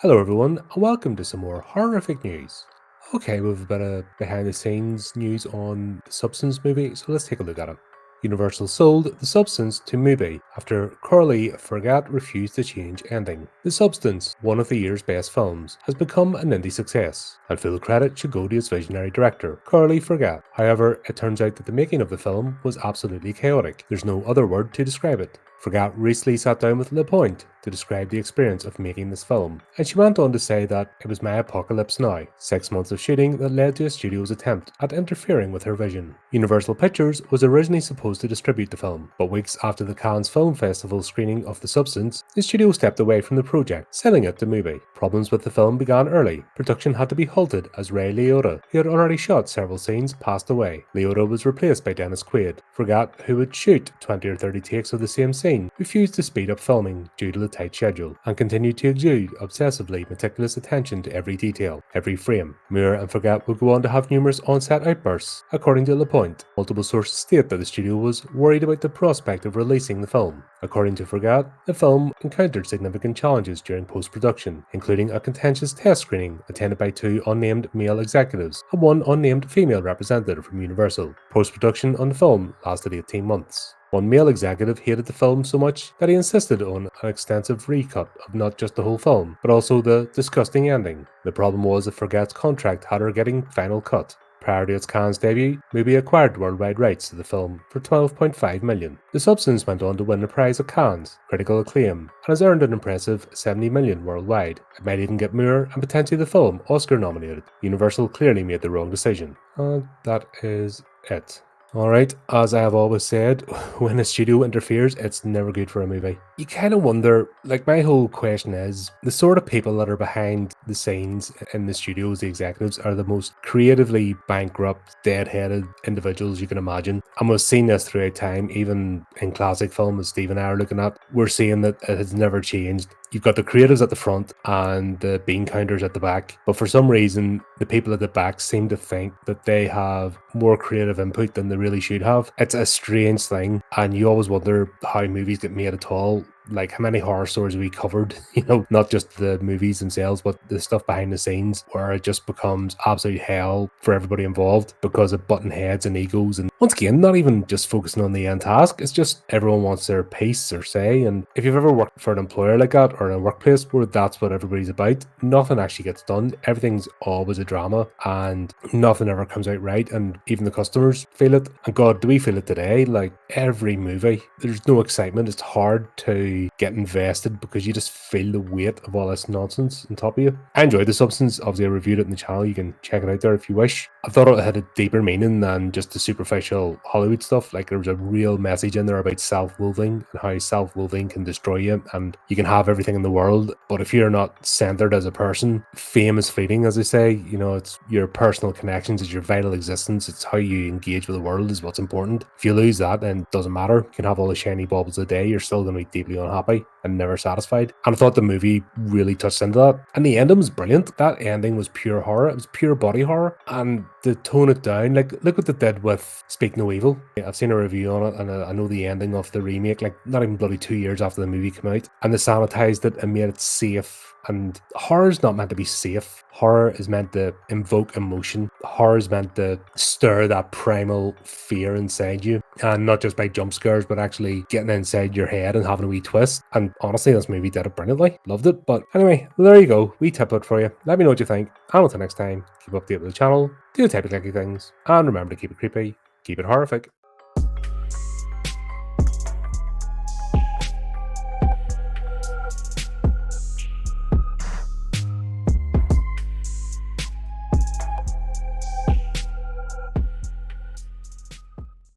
Hello everyone, and welcome to some more horrific news. Okay, we've a bit of behind the scenes news on the Substance movie, so let's take a look at it. Universal sold The Substance to MUBI after Coralie Fargeat refused to change ending. The Substance, one of the year's best films, has become an indie success, and full credit should go to its visionary director, Coralie Fargeat. However, it turns out that the making of the film was absolutely chaotic. There's no other word to describe it. Fargeat recently sat down with Le Point to describe the experience of making this film, and she went on to say that it was my apocalypse now, 6 months of shooting that led to a studio's attempt at interfering with her vision. Universal Pictures was originally supposed to distribute the film, but weeks after the Cannes Film Festival screening of The Substance, the studio stepped away from the project, selling it to MUBI. Problems with the film began early. Production had to be halted as Ray Liotta, who had already shot several scenes, passed away. Liotta was replaced by Dennis Quaid. Fargeat, who would shoot 20 or 30 takes of the same scene, refused to speed up filming due to the tight schedule, and continued to exude obsessively meticulous attention to every detail, every frame. Muir and Fargeat would go on to have numerous on-set outbursts. According to Le Point, multiple sources state that the studio was worried about the prospect of releasing the film. According to Fargeat, the film encountered significant challenges during post-production, including a contentious test screening attended by 2 unnamed male executives and 1 unnamed female representative from Universal. Post-production on the film lasted 18 months. One male executive hated the film so much that he insisted on an extensive recut of not just the whole film, but also the disgusting ending. The problem was that Fargeat's contract had her getting final cut. Prior to its Cannes debut, MUBI acquired worldwide rights to the film for $12.5 million. The Substance went on to win the prize at Cannes, critical acclaim, and has earned an impressive $70 million worldwide. It might even get Muir and potentially the film Oscar nominated. Universal clearly made the wrong decision. And that is it. Alright, as I have always said, when a studio interferes, it's never good for a movie. You kind of wonder, like, my whole question is, the sort of people that are behind the scenes in the studios, the executives, are the most creatively bankrupt, dead-headed individuals you can imagine. And we've seen this throughout time, even in classic film that Steve and I are looking at. We're seeing that it has never changed. You've got the creatives at the front and the bean counters at the back, but for some reason, the people at the back seem to think that they have more creative input than they really should have. It's a strange thing, and you always wonder how movies get made at all. Like, how many horror stories we covered, not just the movies themselves, but the stuff behind the scenes where it just becomes absolute hell for everybody involved because of button heads and egos. And once again, not even just focusing on the end task, it's just everyone wants their piece or say. And if you've ever worked for an employer like that or in a workplace where that's what everybody's about, nothing actually gets done. Everything's always a drama and nothing ever comes out right. And even the customers feel it. And God, do we feel it today? Like, every movie, there's no excitement. It's hard to get invested because you just feel the weight of all this nonsense on top of you. I enjoyed The Substance. Obviously, I reviewed it in the channel. You can check it out there if you wish. I thought it had a deeper meaning than just the superficial Hollywood stuff. Like, there was a real message in there about self-loathing and how self-loathing can destroy you, and you can have everything in the world, but if you're not centered as a person, fame is fleeting, as they say. It's your personal connections, it's your vital existence, it's how you engage with the world is what's important. If you lose that, then it doesn't matter. You can have all the shiny baubles a day, you're still going to be deeply unhappy and never satisfied. And I thought the movie really touched into that. And the ending was brilliant. That ending was pure horror. It was pure body horror. And to tone it down, like, look what they did with Speak No Evil. I've seen a review on it, and I know the ending of the remake, like, not even bloody 2 years after the movie came out. And they sanitized it and made it safe. And horror's not meant to be safe. Horror is meant to invoke emotion. Horror is meant to stir that primal fear inside you. And not just by jump scares, but actually getting inside your head and having a wee twist. And honestly, this movie did it brilliantly. Loved it. But anyway, there you go. Wee tip out for you. Let me know what you think. And until next time, keep updated with the channel, do the type of clicky things, and remember to keep it creepy, keep it horrific.